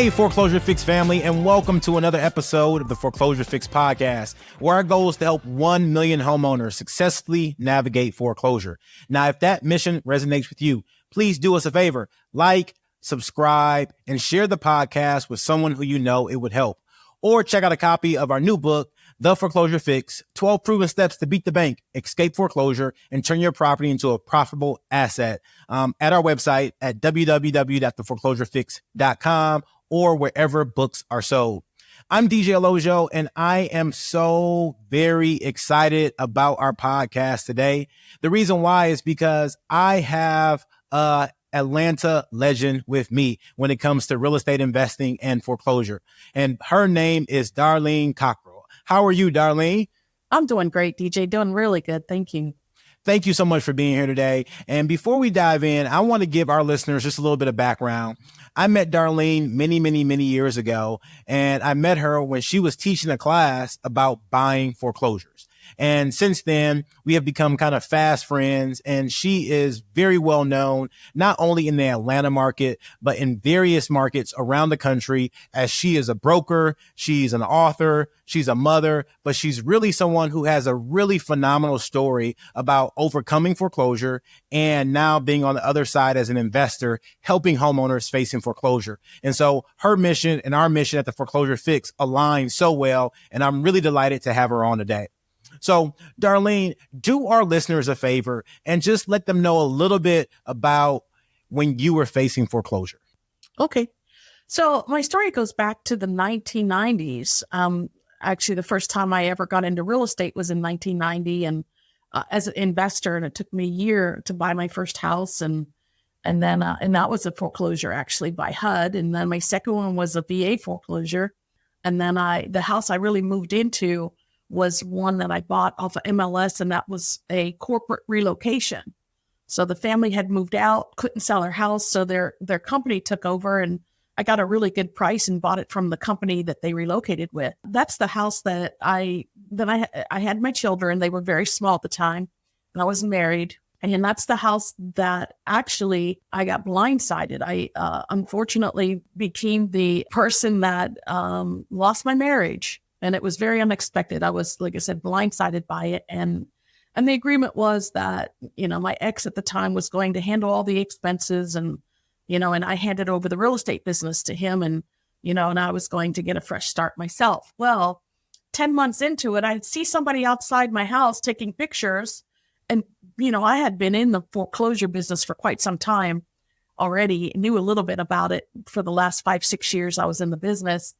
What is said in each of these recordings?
Hey, Foreclosure Fix family, and welcome to another episode of the Foreclosure Fix Podcast, where our goal is to help 1 million homeowners successfully navigate foreclosure. Now, if that mission resonates with you, please do us a favor, like, subscribe, and share the podcast with someone who you know it would help. Or check out a copy of our new book, The Foreclosure Fix, 12 Proven Steps to Beat the Bank, Escape Foreclosure, and Turn Your Property into a Profitable Asset at our website at www.theforeclosurefix.com or wherever books are sold. I'm DJ Olojo, and I am so very excited about our podcast today. The reason why is because I have Atlanta legend with me when it comes to real estate investing and foreclosure. And her name is Darlene Coquerel. How are you, Darlene? I'm doing great, DJ. Doing really good. Thank you. Thank you so much for being here today. And before we dive in, I want to give our listeners just a little bit of background. I met Darlene many years ago, and I met her when she was teaching a class about buying foreclosures. And since then, we have become kind of fast friends, and she is very well known, not only in the Atlanta market, but in various markets around the country, as she is a broker, she's an author, she's a mother, but she's really someone who has a really phenomenal story about overcoming foreclosure and now being on the other side as an investor, helping homeowners facing foreclosure. And so her mission and our mission at the Foreclosure Fix align so well, and I'm really delighted to have her on today. So, Darlene, do our listeners a favor and just let them know a little bit about when you were facing foreclosure. Okay. So my story goes back to the 1990s. Actually, the first time I ever got into real estate was in 1990, and as an investor, and it took me a year to buy my first house, and that was a foreclosure actually by HUD, and then my second one was a VA foreclosure, and then the house I really moved into was one that I bought off of MLS, and that was a corporate relocation. So the family had moved out, couldn't sell their house, so their company took over, and I got a really good price and bought it from the company that they relocated with. That's the house that I had my children. They were very small at the time, and I was married. And that's the house that actually I got blindsided. I unfortunately became the person that lost my marriage. And it was very unexpected. I was, like I said, blindsided by it. And the agreement was that, my ex at the time was going to handle all the expenses, and I handed over the real estate business to him, and I was going to get a fresh start myself. Well, 10 months into it, I'd see somebody outside my house taking pictures. And, I had been in the foreclosure business for quite some time already, knew a little bit about it for the last 5-6 years I was in the business.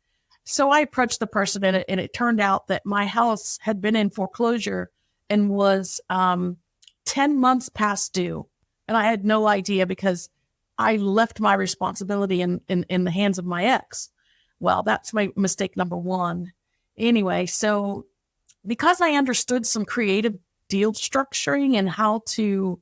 So I approached the person, and it turned out that my house had been in foreclosure and was 10 months past due. And I had no idea because I left my responsibility in the hands of my ex. Well, that's my mistake number one. Anyway, so because I understood some creative deal structuring and how to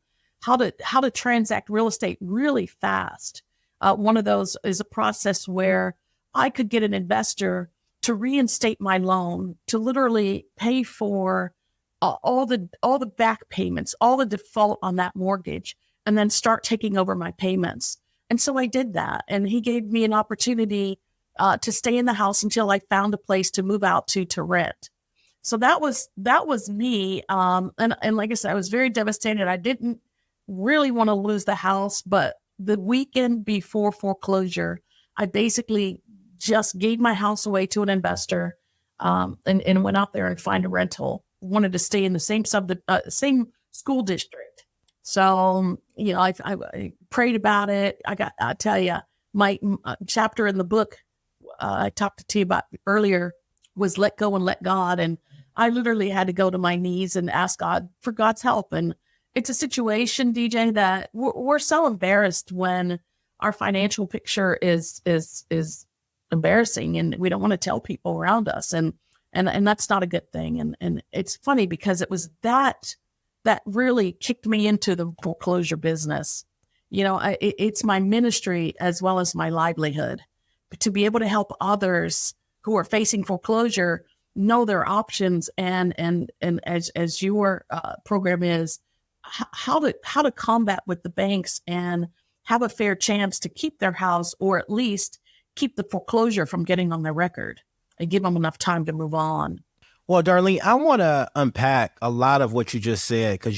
transact real estate really fast, one of those is a process where I could get an investor to reinstate my loan, to literally pay for all the back payments, all the default on that mortgage, and then start taking over my payments. And so I did that. And he gave me an opportunity to stay in the house until I found a place to move out to rent. So that was me. And like I said, I was very devastated. I didn't really want to lose the house, but the weekend before foreclosure, I basically just gave my house away to an investor, and went out there and find a rental. Wanted to stay in the same same school district. So, I prayed about it. I tell you, my chapter in the book I talked to you about earlier was Let Go and Let God. And I literally had to go to my knees and ask God for God's help. And it's a situation, DJ, that we're so embarrassed when our financial picture is embarrassing, and we don't want to tell people around us, and that's not a good thing. And it's funny because it was that really kicked me into the foreclosure business. It's my ministry as well as my livelihood, to be able to help others who are facing foreclosure know their options, and as your program is, how to combat with the banks and have a fair chance to keep their house, or at least keep the foreclosure from getting on their record and give them enough time to move on. Well, Darlene, I want to unpack a lot of what you just said, because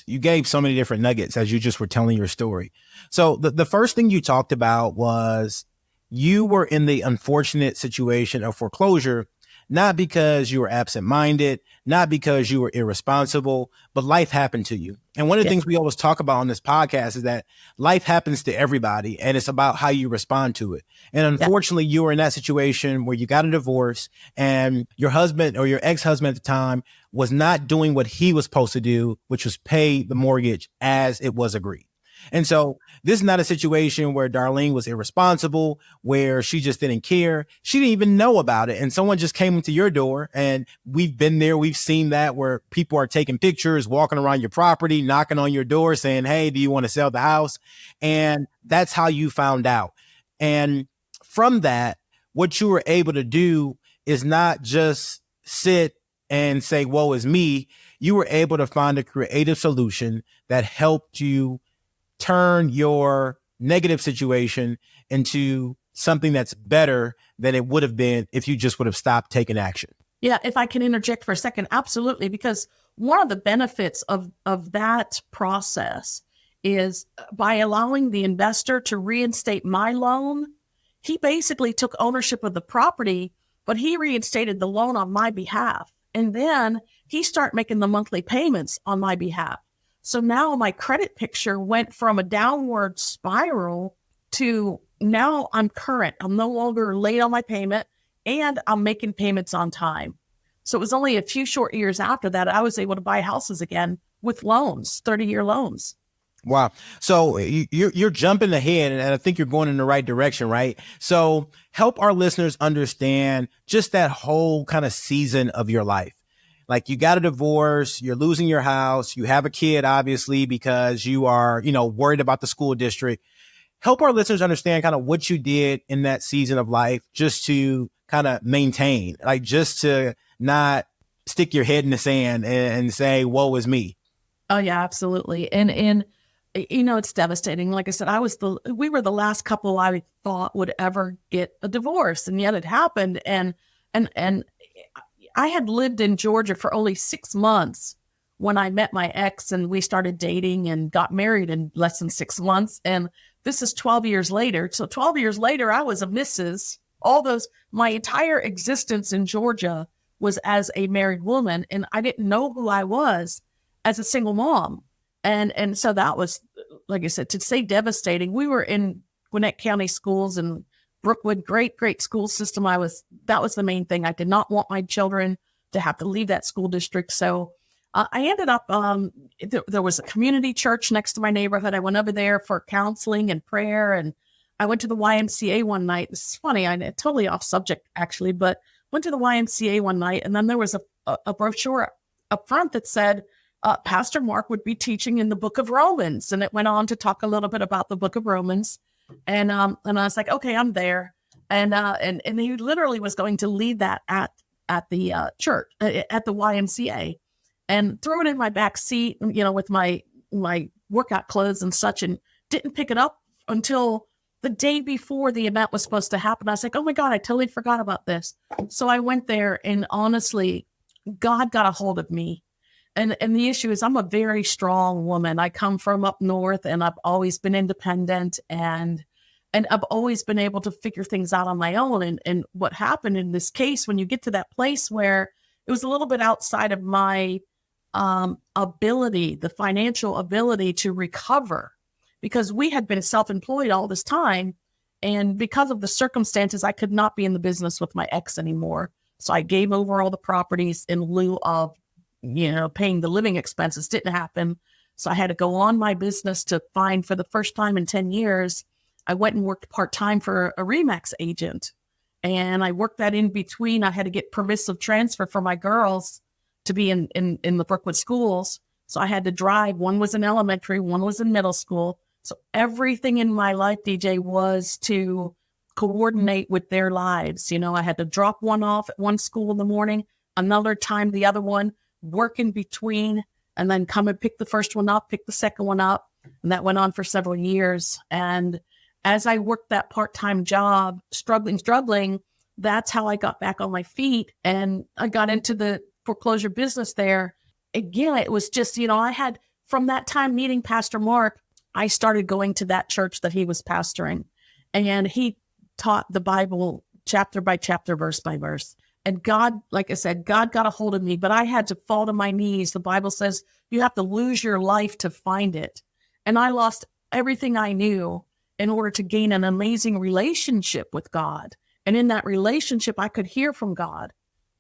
you gave so many different nuggets as you just were telling your story. So the first thing you talked about was you were in the unfortunate situation of foreclosure, not because you were absent-minded, not because you were irresponsible, but life happened to you. And one of the things we always talk about on this podcast is that life happens to everybody, and it's about how you respond to it. And unfortunately, you were in that situation where you got a divorce and your husband or your ex-husband at the time was not doing what he was supposed to do, which was pay the mortgage as it was agreed. And so this is not a situation where Darlene was irresponsible, where she just didn't care. She didn't even know about it. And someone just came into your door, and we've been there. We've seen that, where people are taking pictures, walking around your property, knocking on your door saying, hey, do you want to sell the house? And that's how you found out. And from that, what you were able to do is not just sit and say, woe is me. You were able to find a creative solution that helped you turn your negative situation into something that's better than it would have been if you just would have stopped taking action. Yeah, if I can interject for a second, absolutely. Because one of the benefits of that process is by allowing the investor to reinstate my loan, he basically took ownership of the property, but he reinstated the loan on my behalf. And then he started making the monthly payments on my behalf. So now my credit picture went from a downward spiral to now I'm current. I'm no longer late on my payment, and I'm making payments on time. So it was only a few short years after that I was able to buy houses again with loans, 30-year loans. Wow. So you're jumping ahead, and I think you're going in the right direction, right? So help our listeners understand just that whole kind of season of your life. Like, you got a divorce, you're losing your house, you have a kid, obviously, because you are, worried about the school district. Help our listeners understand kind of what you did in that season of life just to kind of maintain, like just to not stick your head in the sand and say, woe is me. Oh, yeah, absolutely. And it's devastating. Like I said, we were the last couple I thought would ever get a divorce, and yet it happened. And I had lived in Georgia for only 6 months when I met my ex, and we started dating and got married in less than 6 months. And this is 12 years later. So 12 years later, I was a Mrs. My entire existence in Georgia was as a married woman, and I didn't know who I was as a single mom. And so that was, like I said, to say devastating. We were in Gwinnett County schools and Brookwood, great school system. That was the main thing. I did not want my children to have to leave that school district. So I ended up, there was a community church next to my neighborhood. I went over there for counseling and prayer. And I went to the YMCA one night. This is funny. I totally off subject actually, but went to the YMCA one night. And then there was a brochure up front that said, Pastor Mark would be teaching in the book of Romans. And it went on to talk a little bit about the book of Romans. And I was like, okay, I'm there. And he literally was going to lead that at the church, at the YMCA, and threw it in my back seat, with my workout clothes and such, and didn't pick it up until the day before the event was supposed to happen. I was like, oh my God, I totally forgot about this. So I went there, and honestly, God got a hold of me. And the issue is, I'm a very strong woman. I come from up north, and I've always been independent, and I've always been able to figure things out on my own. And what happened in this case, when you get to that place where it was a little bit outside of my ability, the financial ability to recover, because we had been self-employed all this time. And because of the circumstances, I could not be in the business with my ex anymore. So I gave over all the properties in lieu of paying the living expenses. Didn't happen. So I had to go on my business to find, for the first time in 10 years, I went and worked part-time for a RE/MAX agent. And I worked that in between. I had to get permissive transfer for my girls to be in the Brookwood schools. So I had to drive. One was in elementary, one was in middle school. So everything in my life, DJ, was to coordinate with their lives. I had to drop one off at one school in the morning, another time the other one, work in between, and then come and pick the first one up, pick the second one up. And that went on for several years. And as I worked that part-time job, struggling, that's how I got back on my feet. And I got into the foreclosure business there. Again, it was just, I had, from that time meeting Pastor Mark, I started going to that church that he was pastoring. And he taught the Bible chapter by chapter, verse by verse. And God, like I said, God got a hold of me, but I had to fall to my knees. The Bible says you have to lose your life to find it. And I lost everything I knew in order to gain an amazing relationship with God. And in that relationship, I could hear from God.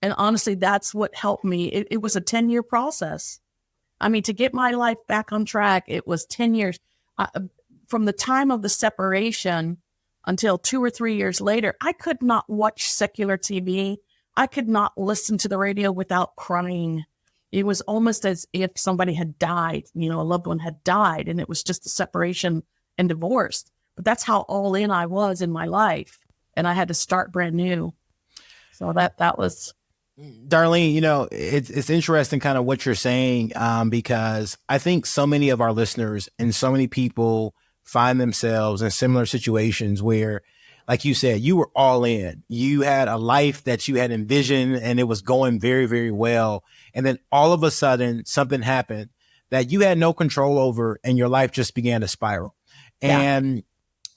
And honestly, that's what helped me. It was a 10-year process. I mean, to get my life back on track, it was 10 years. From the time of the separation until 2 or 3 years later, I could not watch secular TV. I could not listen to the radio without crying. It was almost as if somebody had died, a loved one had died, and it was just a separation and divorce. But that's how all in I was in my life. And I had to start brand new. So that was... Darlene, it's interesting kind of what you're saying, because I think so many of our listeners and so many people find themselves in similar situations where, like you said, you were all in. You had a life that you had envisioned and it was going very, very well. And then all of a sudden something happened that you had no control over and your life just began to spiral. Yeah. And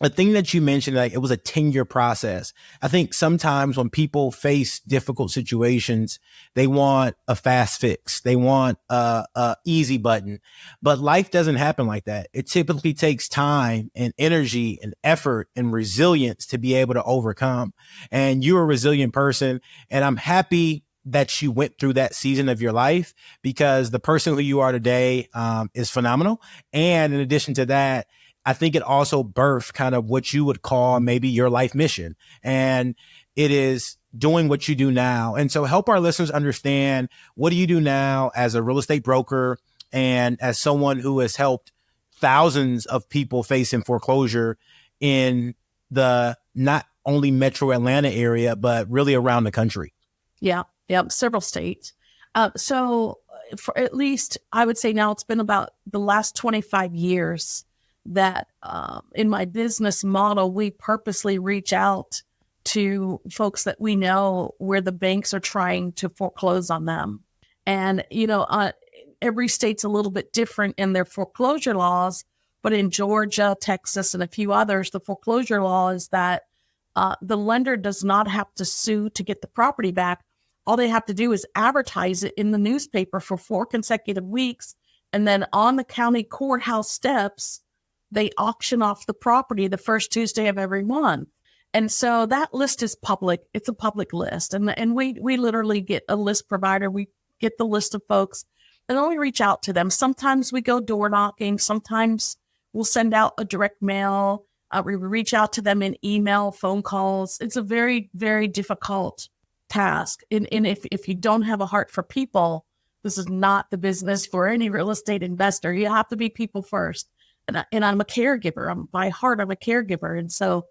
the thing that you mentioned, like it was a 10-year process. I think sometimes when people face difficult situations, they want a fast fix. They want a easy button, but life doesn't happen like that. It typically takes time and energy and effort and resilience to be able to overcome. And you're a resilient person. And I'm happy that you went through that season of your life, because the person who you are today is phenomenal. And in addition to that, I think it also birthed kind of what you would call maybe your life mission. And it is doing what you do now. And so help our listeners understand, what do you do now as a real estate broker and as someone who has helped thousands of people facing foreclosure in the not only metro Atlanta area, but really around the country? Yeah. Several states. So for at least, I would say now it's been about the last 25 years that in my business model, we purposely reach out to folks that we know where the banks are trying to foreclose on them. And, every state's a little bit different in their foreclosure laws, but in Georgia, Texas, and a few others, the foreclosure law is that the lender does not have to sue to get the property back. All they have to do is advertise it in the newspaper for 4 consecutive weeks. And then on the county courthouse steps, they auction off the property the first Tuesday of every month. And so that list is public. It's a public list. And we literally get a list provider. We get the list of folks and then we reach out to them. Sometimes we go door knocking. Sometimes we'll send out a direct mail. We reach out to them in email, phone calls. It's a very, very difficult task. And if you don't have a heart for people, this is not the business for any real estate investor. You have to be people first. And I'm a caregiver. By heart, I'm a caregiver. And so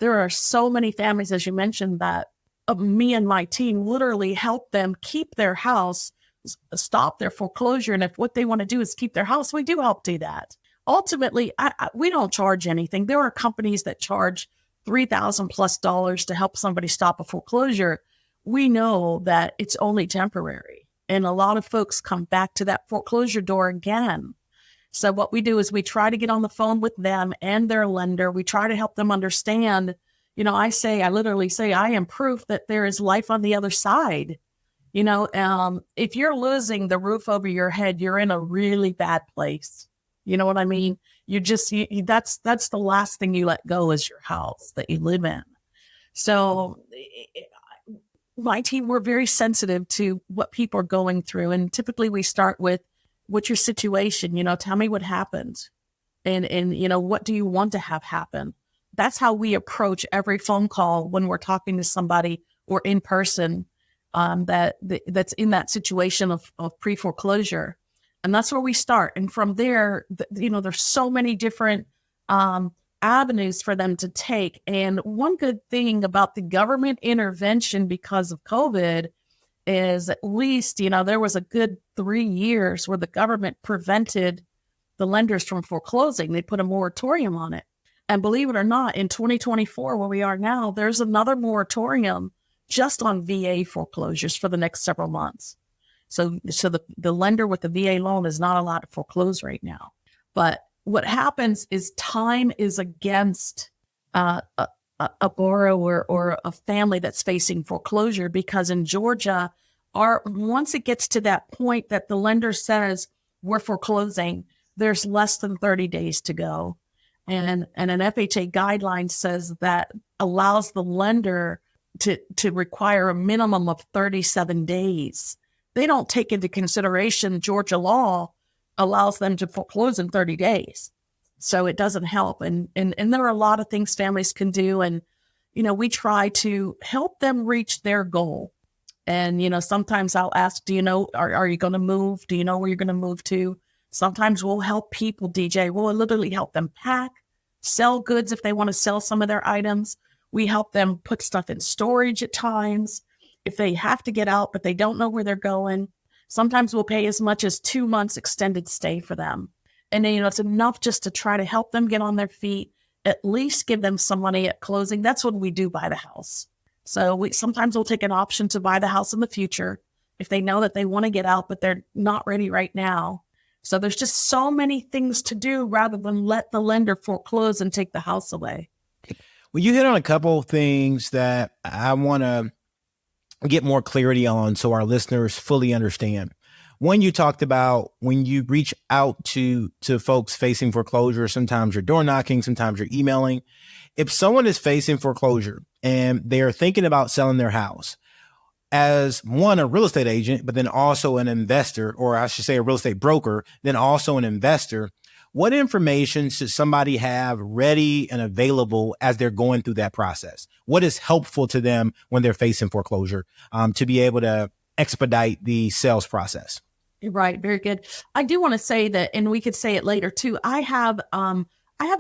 there are so many families, as you mentioned, that me and my team literally help them keep their house, stop their foreclosure. And if what they want to do is keep their house, we do help do that. Ultimately, we don't charge anything. There are companies that charge $3,000+ to help somebody stop a foreclosure. We know that it's only temporary. And a lot of folks come back to that foreclosure door again. So what we do is we try to get on the phone with them and their lender. We try to help them understand, I literally say, I am proof that there is life on the other side. If you're losing the roof over your head, you're in a really bad place. You know what I mean? That's the last thing you let go is your house that you live in. So my team, we're very sensitive to what people are going through. And typically we start with, what's your situation? Tell me what happened. And what do you want to have happen? That's how we approach every phone call when we're talking to somebody or in person that's in that situation of pre-foreclosure. And that's where we start. And from there, there's so many different avenues for them to take. And one good thing about the government intervention because of COVID is at least, there was a good 3 years where the government prevented the lenders from foreclosing. They put a moratorium on it. And believe it or not, in 2024, where we are now, there's another moratorium just on VA foreclosures for the next several months. So the lender with the VA loan is not allowed to foreclose right now. But what happens is time is against a borrower or a family that's facing foreclosure, because in Georgia, once it gets to that point that the lender says we're foreclosing, there's less than 30 days to go. And an FHA guideline says that allows the lender to require a minimum of 37 days. They don't take into consideration Georgia law allows them to foreclose in 30 days. So it doesn't help. And there are a lot of things families can do. And, we try to help them reach their goal. And, sometimes I'll ask, do you know, are you going to move? Do you know where you're going to move to? Sometimes we'll help people, DJ. We'll literally help them pack, sell goods if they want to sell some of their items. We help them put stuff in storage at times. If they have to get out, but they don't know where they're going, sometimes we'll pay as much as 2 months extended stay for them. And then, it's enough just to try to help them get on their feet, at least give them some money at closing. That's when we do buy the house. So sometimes we'll take an option to buy the house in the future if they know that they want to get out, but they're not ready right now. So there's just so many things to do rather than let the lender foreclose and take the house away. Well, you hit on a couple of things that I want to get more clarity on so our listeners fully understand. One, you talked about when you reach out to folks facing foreclosure, sometimes you're door knocking, sometimes you're emailing. If someone is facing foreclosure and they are thinking about selling their house, as one, a real estate agent, but then also an investor, or I should say a real estate broker, then also an investor, what information should somebody have ready and available as they're going through that process? What is helpful to them when they're facing foreclosure to be able to expedite the sales process? Right. Very good. I do want to say that, and we could say it later too. I have a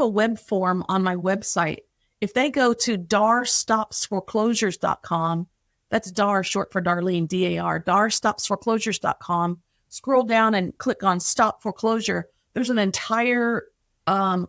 web form on my website. If they go to darstopsforeclosures.com, that's Dar short for Darlene, DAR, darstopsforeclosures.com, scroll down and click on Stop Foreclosure. There's an entire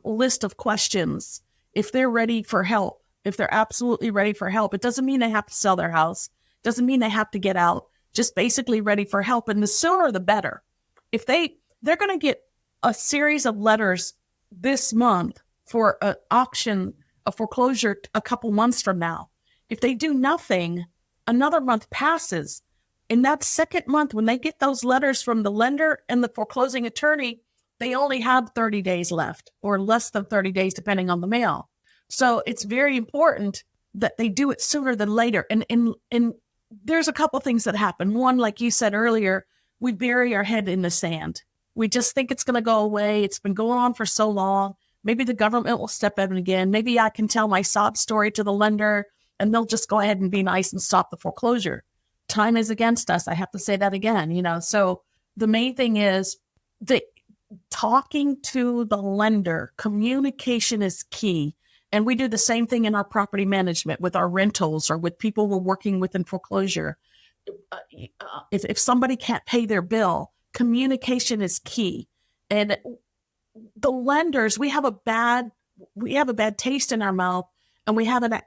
list of questions. If they're ready for help, if they're absolutely ready for help, it doesn't mean they have to sell their house. Doesn't mean they have to get out. Just basically ready for help. And the sooner the better. If they're going to get a series of letters this month for an auction, a foreclosure a couple months from now. If they do nothing, another month passes. In that second month, when they get those letters from the lender and the foreclosing attorney, they only have 30 days left, or less than 30 days, depending on the mail. So it's very important that they do it sooner than later. And there's a couple things that happen. One, like you said earlier, we bury our head in the sand. We just think it's going to go away. It's been going on for so long. Maybe the government will step in again. Maybe I can tell my sob story to the lender and they'll just go ahead and be nice and stop the foreclosure. Time is against us. I have to say that again, So the main thing is talking to the lender. Communication is key. And we do the same thing in our property management with our rentals or with people we're working with in foreclosure. If somebody can't pay their bill, communication is key. And the lenders, we have a bad taste in our mouth, and we have an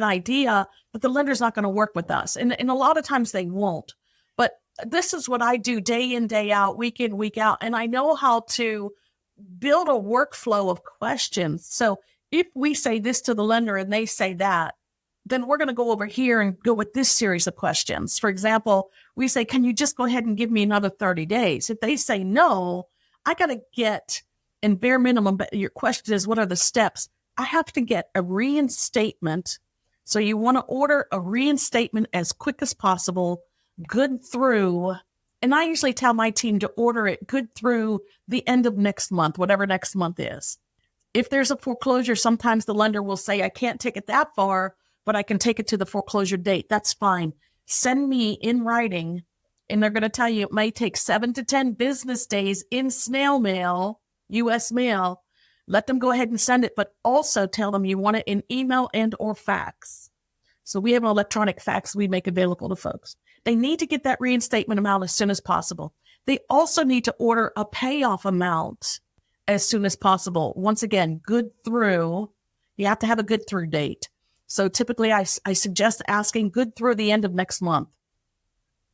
idea that the lender's not going to work with us. And a lot of times they won't. But this is what I do day in, day out, week in, week out. And I know how to build a workflow of questions. So if we say this to the lender and they say that, then we're going to go over here and go with this series of questions. For example, we say, can you just go ahead and give me another 30 days? If they say no, I got to get, in bare minimum, but your question is, what are the steps? I have to get a reinstatement. So you want to order a reinstatement as quick as possible, good through. And I usually tell my team to order it good through the end of next month, whatever next month is. If there's a foreclosure, sometimes the lender will say, I can't take it that far, but I can take it to the foreclosure date. That's fine. Send me in writing. And they're going to tell you it may take 7 to 10 business days in snail mail, U.S. mail. Let them go ahead and send it, but also tell them you want it in email and or fax. So we have an electronic fax we make available to folks. They need to get that reinstatement amount as soon as possible. They also need to order a payoff amount as soon as possible. Once again, good through, you have to have a good through date. So typically I suggest asking good through the end of next month.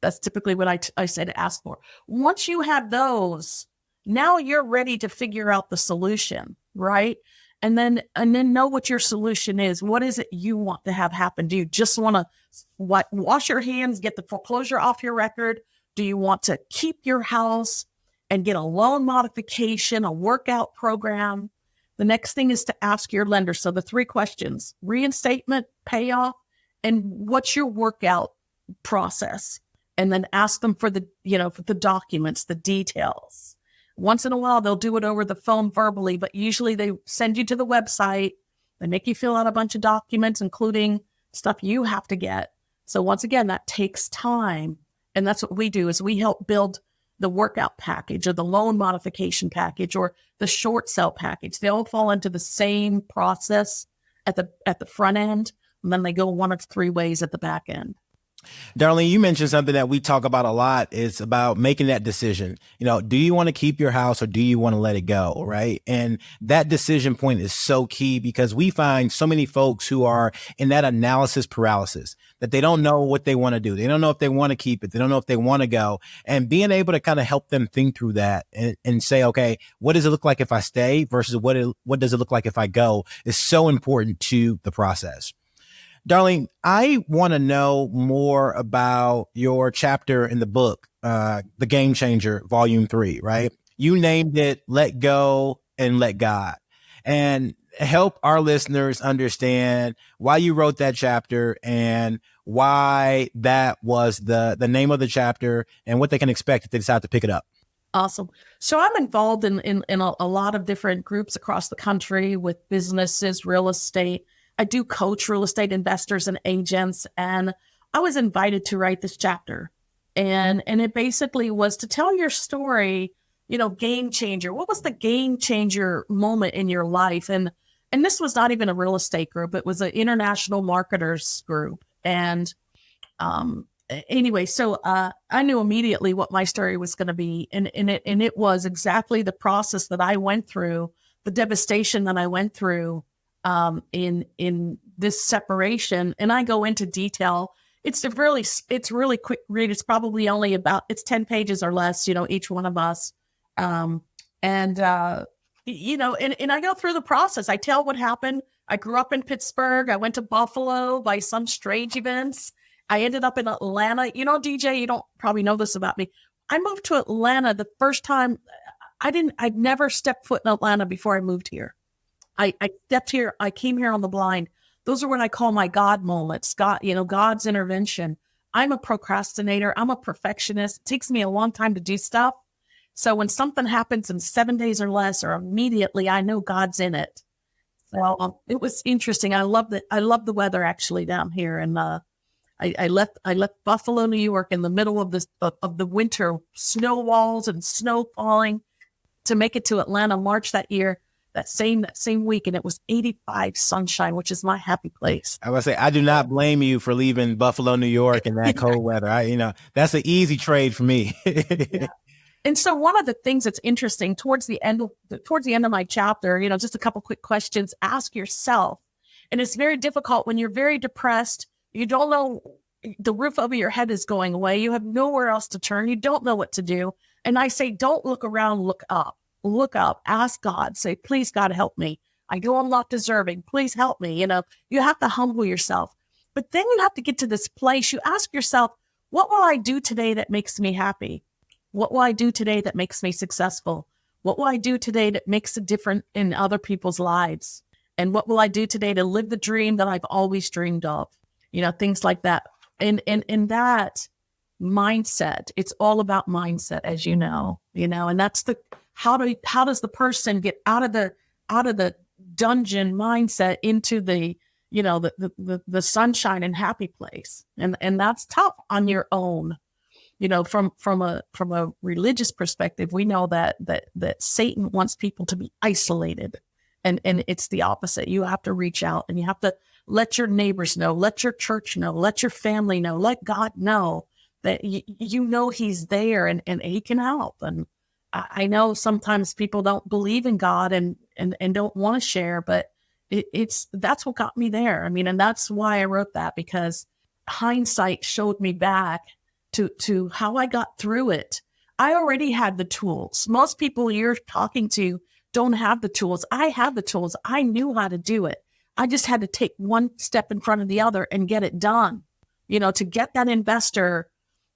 That's typically what I say to ask for. Once you have those, now you're ready to figure out the solution, right? And then know what your solution is. What is it you want to have happen? Do you just want to wash your hands, get the foreclosure off your record? Do you want to keep your house and get a loan modification, a workout program? The next thing is to ask your lender. So the 3 questions: reinstatement, payoff, and what's your workout process? And then ask them for the, for the documents, the details. Once in a while, they'll do it over the phone verbally, but usually they send you to the website. They make you fill out a bunch of documents, including stuff you have to get. So once again, that takes time. And that's what we do, is we help build the workout package or the loan modification package or the short sale package. They all fall into the same process at the front end, and then they go one of 3 ways at the back end. Darlene, you mentioned something that we talk about a lot. It's about making that decision. Do you want to keep your house or do you want to let it go? Right. And that decision point is so key, because we find so many folks who are in that analysis paralysis, that they don't know what they want to do. They don't know if they want to keep it. They don't know if they want to go. And being able to kind of help them think through that and say, okay, what does it look like if I stay versus what does it look like if I go, is so important to the process. Darlene, I want to know more about your chapter in the book, The Game Changer, Volume 3, right? You named it Let Go and Let God. And help our listeners understand why you wrote that chapter and why that was the name of the chapter and what they can expect if they decide to pick it up. Awesome. So I'm involved in a lot of different groups across the country with businesses, real estate. I do coach real estate investors and agents, and I was invited to write this chapter. And it basically was to tell your story, game changer. What was the game changer moment in your life? And this was not even a real estate group. It was an international marketers group. And anyway, so I knew immediately what my story was going to be. And it was exactly the process that I went through, the devastation that I went through in this separation. And I go into detail. It's really quick read. It's probably only it's 10 pages or less, each one of us. And I go through the process. I tell what happened. I grew up in Pittsburgh. I went to Buffalo by some strange events. I ended up in Atlanta. DJ, you don't probably know this about me. I moved to Atlanta the first time. I'd never stepped foot in Atlanta before I moved here. I stepped here. I came here on the blind. Those are what I call my God moments. God's intervention. I'm a procrastinator. I'm a perfectionist. It takes me a long time to do stuff. So when something happens in 7 days or less, or immediately, I know God's in it. So it was interesting. I love the weather actually down here. And I left Buffalo, New York in the middle of the winter, snow walls and snow falling, to make it to Atlanta March that year. That same week, and it was 85 sunshine, which is my happy place. I would say I do not blame you for leaving Buffalo, New York in that cold weather. That's an easy trade for me. Yeah. And so one of the things that's interesting towards the end of my chapter, just a couple quick questions. Ask yourself, and it's very difficult when you're very depressed. You don't know, the roof over your head is going away. You have nowhere else to turn. You don't know what to do. And I say, don't look around, look up. Look up, ask God, say, please, God, help me. I know I'm not deserving. Please help me. You have to humble yourself. But then you have to get to this place. You ask yourself, what will I do today that makes me happy? What will I do today that makes me successful? What will I do today that makes a difference in other people's lives? And what will I do today to live the dream that I've always dreamed of? Things like that. And that mindset, it's all about mindset, as you know, and that's how does the person get out of the dungeon mindset into the sunshine and happy place? And that's tough on your own. From a religious perspective, we know that Satan wants people to be isolated, and it's the opposite. You have to reach out, and you have to let your neighbors know, let your church know, let your family know, let God know that he's there and he can help. I know sometimes people don't believe in God and don't want to share, but that's what got me there. I mean, and that's why I wrote that, because hindsight showed me back to how I got through it. I already had the tools. Most people you're talking to don't have the tools. I had the tools. I knew how to do it. I just had to take one step in front of the other and get it done, to get that investor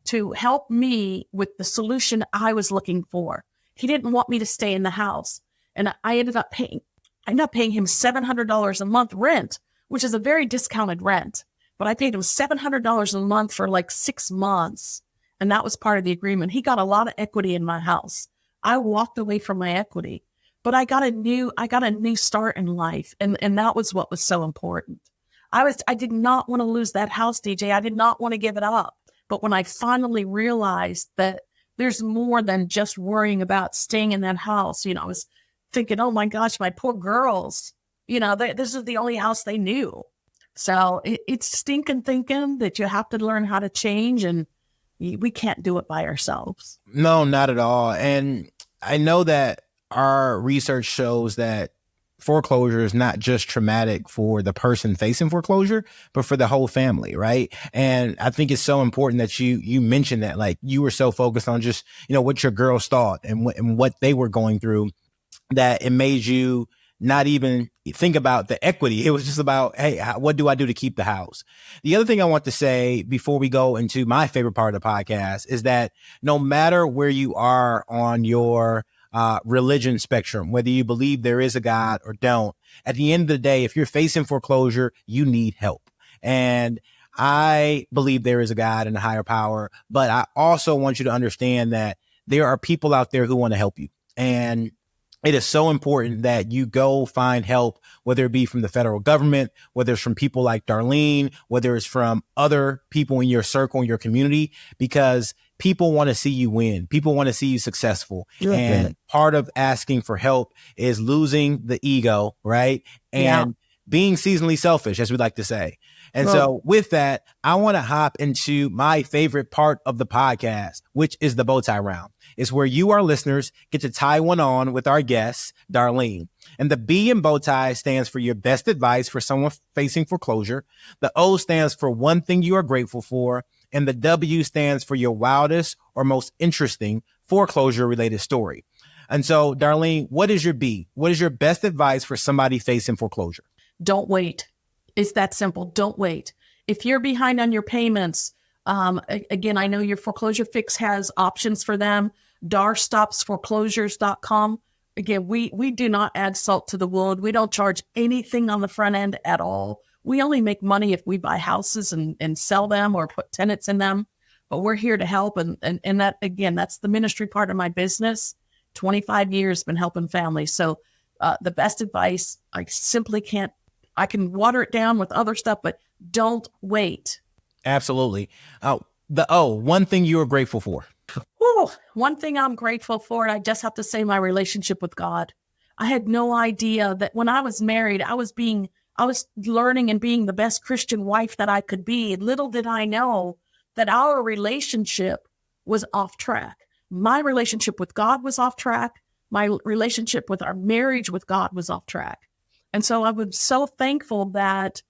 to help me with the solution I was looking for. He didn't want me to stay in the house. And I ended up paying him $700 a month rent, which is a very discounted rent. But I paid him $700 a month for like 6 months. And that was part of the agreement. He got a lot of equity in my house. I walked away from my equity, but I got a new start in life. And that was what was so important. I did not want to lose that house, DJ. I did not want to give it up. But when I finally realized that there's more than just worrying about staying in that house, I was thinking, oh my gosh, my poor girls, this is the only house they knew. So it's stinking thinking that you have to learn how to change, and we can't do it by ourselves. No, not at all. And I know that our research shows that foreclosure is not just traumatic for the person facing foreclosure, but for the whole family, right? And I think it's so important that you mentioned that, like, you were so focused on just, what your girls thought and what they were going through, that it made you not even think about the equity. It was just about, hey, what do I do to keep the house? The other thing I want to say before we go into my favorite part of the podcast is that no matter where you are on your religion spectrum, whether you believe there is a God or don't, at the end of the day, if you're facing foreclosure, you need help. And I believe there is a God and a higher power, but I also want you to understand that there are people out there who want to help you. And it is so important that you go find help, whether it be from the federal government, whether it's from people like Darlene, whether it's from other people in your circle, in your community, because people want to see you win. People want to see you successful. Yeah. And part of asking for help is losing the ego, right? And being seasonally selfish, as we like to say. And so with that, I want to hop into my favorite part of the podcast, which is the bow tie round. It's where you, our listeners, get to tie one on with our guest, Darlene. And the B in bow tie stands for your best advice for someone facing foreclosure. The O stands for one thing you are grateful for. And the W stands for your wildest or most interesting foreclosure related story. And so, Darlene, what is your B? What is your best advice for somebody facing foreclosure? Don't wait. It's that simple. Don't wait. If you're behind on your payments, again, I know your Foreclosure Fix has options for them. darstopsforeclosures.com. Again, we do not add salt to the wound. We don't charge anything on the front end at all. We only make money if we buy houses and sell them or put tenants in them. But we're here to help. And that, again, that's the ministry part of my business. 25 years been helping families. So the best advice, I simply can't. I can water it down with other stuff, but don't wait. Absolutely. The O, one thing you are grateful for. Ooh, one thing I'm grateful for, I just have to say, my relationship with God. I had no idea that when I was married, I was learning and being the best Christian wife that I could be. Little did I know that our relationship was off track. My relationship with God was off track. My relationship with our marriage with God was off track. And so I was so thankful that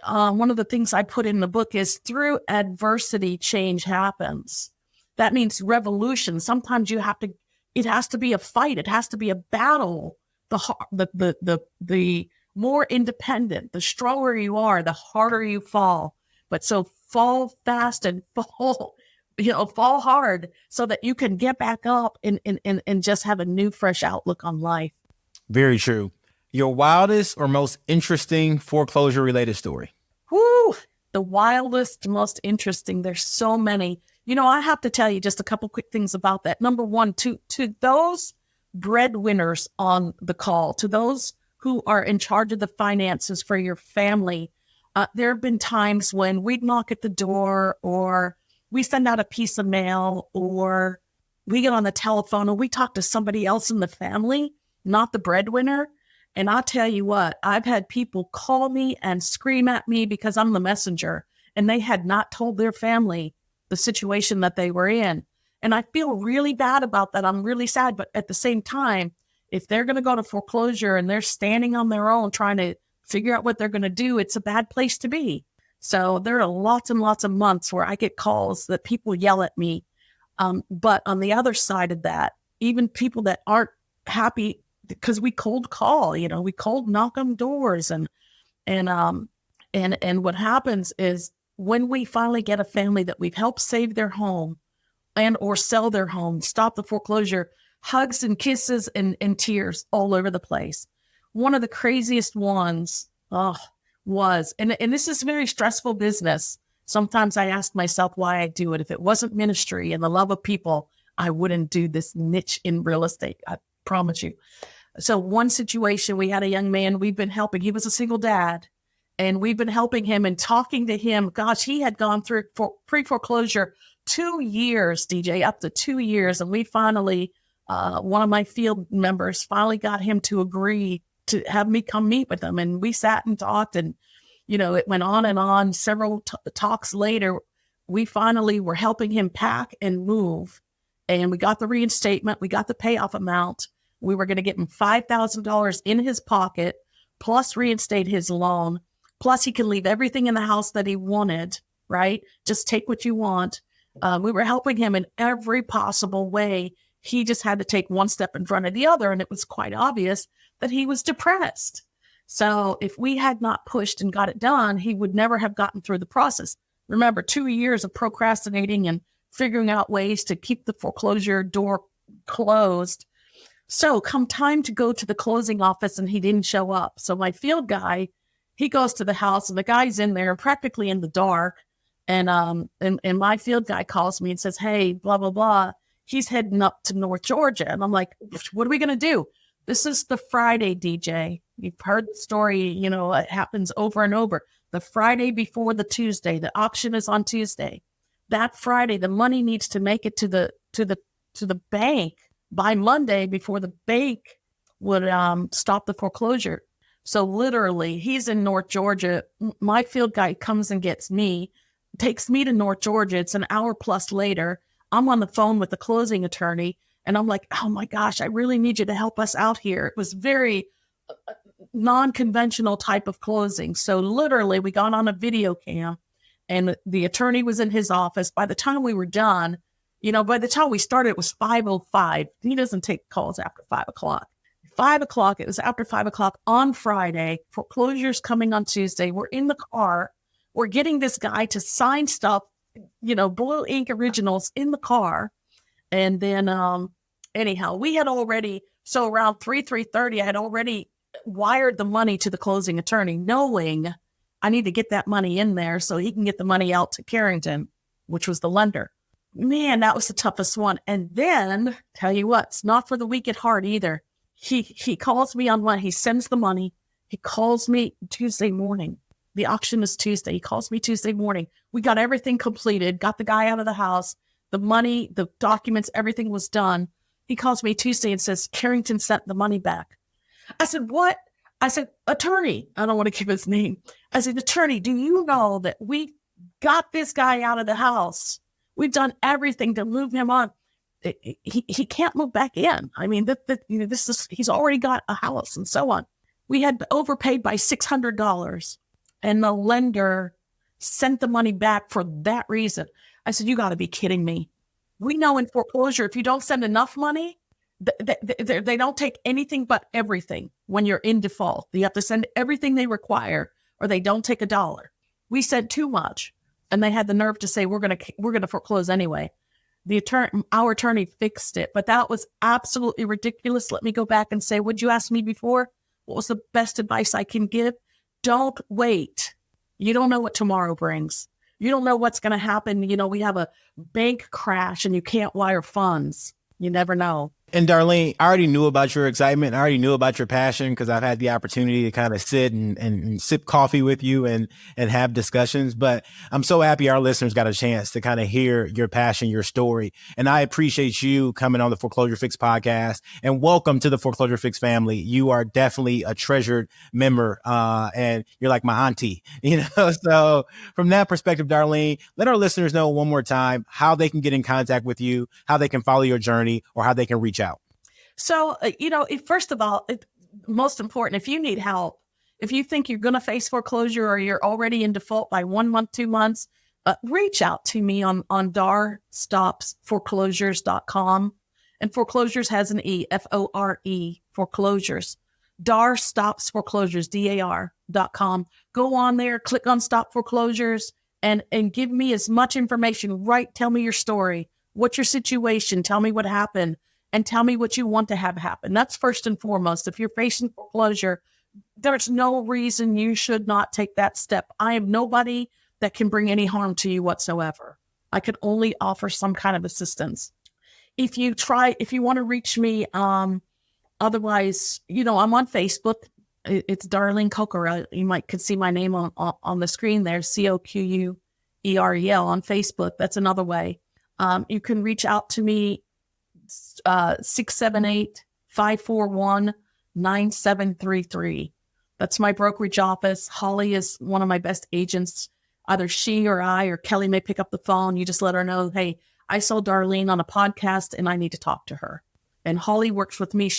one of the things I put in the book is through adversity, change happens. That means revolution. Sometimes it has to be a fight. It has to be a battle. The more independent, the stronger you are, the harder you fall. But so fall fast and fall hard so that you can get back up and just have a new, fresh outlook on life. Very true. Your wildest or most interesting foreclosure related story? Whoo, the wildest, most interesting. There's so many. I have to tell you just a couple quick things about that. Number one, to those breadwinners on the call, to those who are in charge of the finances for your family, there have been times when we'd knock at the door, or we send out a piece of mail, or we get on the telephone and we talk to somebody else in the family, not the breadwinner. And I'll tell you what, I've had people call me and scream at me because I'm the messenger, and they had not told their family the situation that they were in. And I feel really bad about that. I'm really sad. But at the same time, if they're going to go to foreclosure and they're standing on their own trying to figure out what they're going to do, it's a bad place to be. So there are lots and lots of months where I get calls that people yell at me. But on the other side of that, even people that aren't happy because we cold call, we cold knock on doors and what happens is when we finally get a family that we've helped save their home and or sell their home, stop the foreclosure, hugs and kisses and tears all over the place. One of the craziest ones was, and this is very stressful business. Sometimes I ask myself why I do it. If it wasn't ministry and the love of people, I wouldn't do this niche in real estate. I promise you. So one situation, we had a young man we've been helping. He was a single dad, and we've been helping him and talking to him. Gosh, he had gone through pre-foreclosure 2 years, DJ, up to 2 years. And we finally, one of my field members finally got him to agree to have me come meet with him. And we sat and talked, and, it went on and on. Several talks later, we finally were helping him pack and move. And we got the reinstatement. We got the payoff amount. We were going to get him $5,000 in his pocket, plus reinstate his loan. Plus he can leave everything in the house that he wanted, right? Just take what you want. We were helping him in every possible way. He just had to take one step in front of the other. And it was quite obvious that he was depressed. So if we had not pushed and got it done, he would never have gotten through the process. Remember, 2 years of procrastinating and figuring out ways to keep the foreclosure door closed. So come time to go to the closing office, and he didn't show up. So my field guy, he goes to the house, and the guy's in there practically in the dark. And my field guy calls me and says, hey, blah, blah, blah. He's heading up to North Georgia. And I'm like, what are we going to do? This is the Friday, DJ. You've heard the story, it happens over and over. The Friday before the Tuesday, the auction is on Tuesday. That Friday, the money needs to make it to the bank by Monday before the bank would stop the foreclosure. So literally, he's in North Georgia. My field guy comes and gets me, takes me to North Georgia. It's an hour plus later. I'm on the phone with the closing attorney, and I'm like, oh my gosh, I really need you to help us out here. It was very non-conventional type of closing. So literally, we got on a video cam, and the attorney was in his office. By the time we were done, by the time we started, it was 5:05. He doesn't take calls after 5 o'clock. 5 o'clock, it was after 5 o'clock on Friday. Foreclosure's coming on Tuesday. We're in the car. We're getting this guy to sign stuff, blue ink originals in the car. And then, anyhow, we had already, so around 3:30, I had already wired the money to the closing attorney, knowing I need to get that money in there so he can get the money out to Carrington, which was the lender. Man, that was the toughest one. And then, tell you what, it's not for the weak at heart either. He calls me on one. He sends the money. He calls me Tuesday morning. The auction is Tuesday. He calls me Tuesday morning. We got everything completed, got the guy out of the house, the money, the documents, everything was done. He calls me Tuesday and says, Carrington sent the money back. I said, what? I said, attorney, I don't want to give his name. I said, attorney, do you know that we got this guy out of the house? We've done everything to move him on. He can't move back in. I mean, he's already got a house and so on. We had overpaid by $600, and the lender sent the money back for that reason. I said, you got to be kidding me. We know in foreclosure, if you don't send enough money, they don't take anything but everything when you're in default. You have to send everything they require, or they don't take $1. We sent too much, and they had the nerve to say, we're going to foreclose anyway. Our attorney fixed it, but that was absolutely ridiculous. Let me go back and say, what'd you ask me before? What was the best advice I can give? Don't wait. You don't know what tomorrow brings. You don't know what's going to happen. We have a bank crash and you can't wire funds. You never know. And Darlene, I already knew about your excitement. I already knew about your passion because I've had the opportunity to kind of sit and sip coffee with you and have discussions. But I'm so happy our listeners got a chance to kind of hear your passion, your story. And I appreciate you coming on the Foreclosure Fix podcast, and welcome to the Foreclosure Fix family. You are definitely a treasured member, and you're like my auntie, So from that perspective, Darlene, let our listeners know one more time how they can get in contact with you, how they can follow your journey, or how they can reach out. So, first of all, most important, if you need help, if you think you're going to face foreclosure or you're already in default by 1 month, 2 months, reach out to me on darstopsforeclosures.com. And foreclosures has an E, FORE, foreclosures. Dar stops foreclosures, DAR.com. Go on there, click on stop foreclosures and give me as much information. Tell me your story. What's your situation? Tell me what happened. And tell me what you want to have happen. That's first and foremost. If you're facing foreclosure, there's no reason you should not take that step. I am nobody that can bring any harm to you whatsoever. I could only offer some kind of assistance. If you want to reach me, otherwise, I'm on Facebook. It's Darlene Coquerel. You could see my name on the screen there, COQUEREL on Facebook. That's another way. You can reach out to me, 678-541-9733. That's my brokerage office. Holly is one of my best agents. Either she or I or Kelly may pick up the phone. You just let her know, hey, I saw Darlene on a podcast and I need to talk to her. And Holly works with me.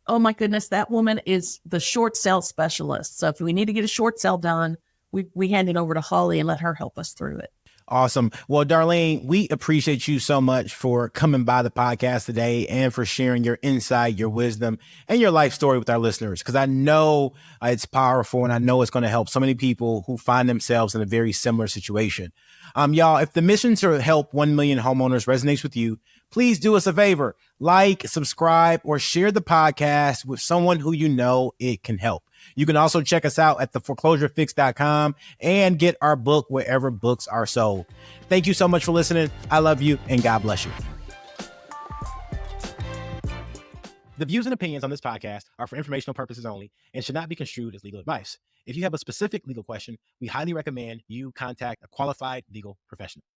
Oh my goodness, that woman is the short sale specialist. So if we need to get a short sale done, we hand it over to Holly and let her help us through it. Awesome. Well, Darlene, we appreciate you so much for coming by the podcast today and for sharing your insight, your wisdom, and your life story with our listeners, because I know it's powerful and I know it's going to help so many people who find themselves in a very similar situation. Y'all, if the mission to help 1 million homeowners resonates with you, please do us a favor, like, subscribe, or share the podcast with someone who you know it can help. You can also check us out at theforeclosurefix.com and get our book wherever books are sold. Thank you so much for listening. I love you and God bless you. The views and opinions on this podcast are for informational purposes only and should not be construed as legal advice. If you have a specific legal question, we highly recommend you contact a qualified legal professional.